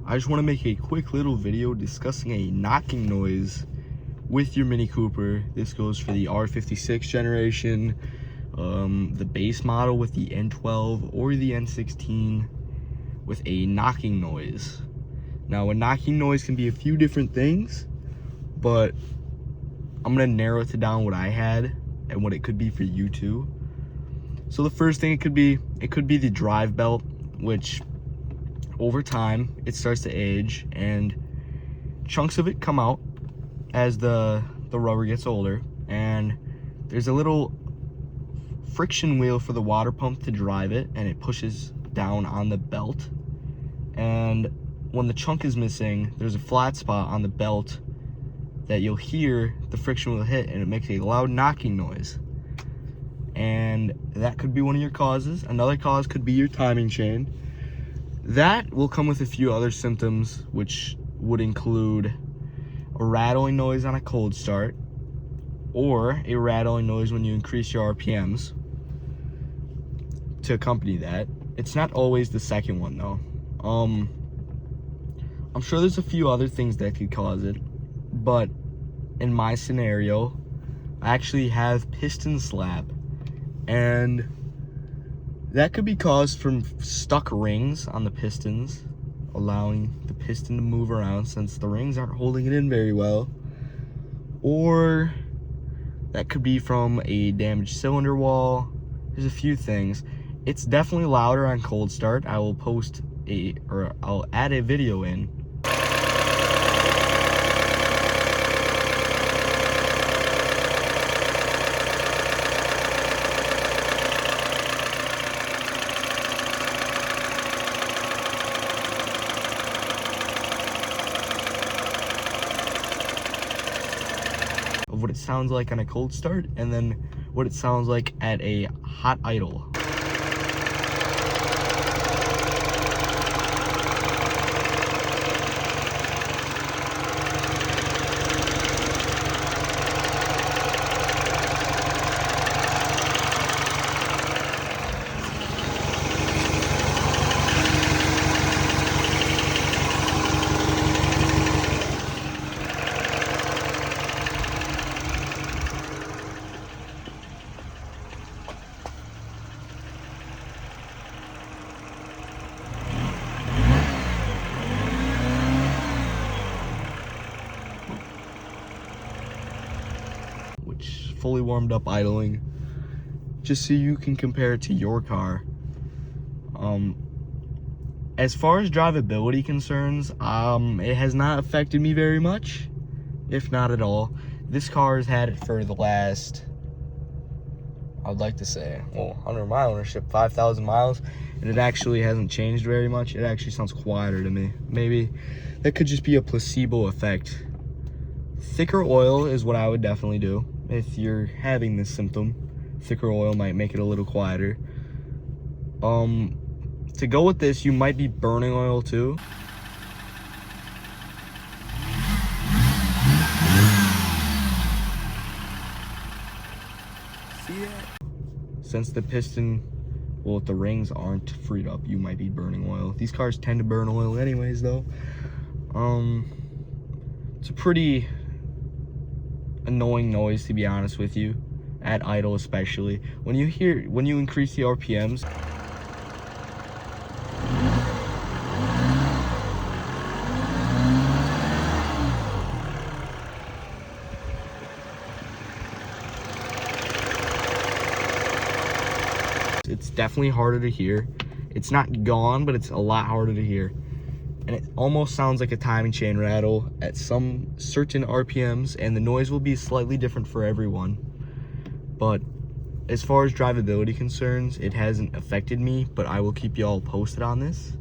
I just want to make a quick little video discussing a knocking noise with your Mini Cooper. This goes for the R56 generation, the base model with the N12 or the N16 with a knocking noise. Now, a knocking noise can be a few different things, but I'm gonna narrow it down what I had and what it could be for you too. So the first thing it could be the drive belt, which over time it starts to age and chunks of it come out as the rubber gets older, and there's a little friction wheel for the water pump to drive it, and it pushes down on the belt. And when the chunk is missing, there's a flat spot on the belt that you'll hear the friction wheel hit, and it makes a loud knocking noise. And that could be one of your causes. Another cause could be your timing chain. That will come with a few other symptoms, which would include a rattling noise on a cold start, or a rattling noise when you increase your RPMs to accompany that. It's not always the second one though. I'm sure there's a few other things that could cause it, but in my scenario, I actually have piston slap, and that could be caused from stuck rings on the pistons, allowing the piston to move around since the rings aren't holding it in very well. Or that could be from a damaged cylinder wall. There's a few things. It's definitely louder on cold start. I'll add a video in of what it sounds like on a cold start, and then what it sounds like at a hot idle. Which fully warmed up idling, just so you can compare it to your car. As far as drivability concerns, it has not affected me very much, if not at all. This car has had it for the last, I'd like to say, well, under my ownership, 5,000 miles, and it actually hasn't changed very much. It actually sounds quieter to me. Maybe that could just be a placebo effect. Thicker oil is what I would definitely do if you're having this symptom. Thicker oil might make it a little quieter. To go with this, you might be burning oil too. See that? Since the piston, well, if the rings aren't freed up, you might be burning oil. These cars tend to burn oil anyways though. It's a pretty annoying noise, to be honest with you, at idle especially. When you increase the RPMs, it's definitely harder to hear. It's not gone, but it's a lot harder to hear. And it almost sounds like a timing chain rattle at some certain RPMs, and the noise will be slightly different for everyone. But as far as drivability concerns, it hasn't affected me, but I will keep you all posted on this.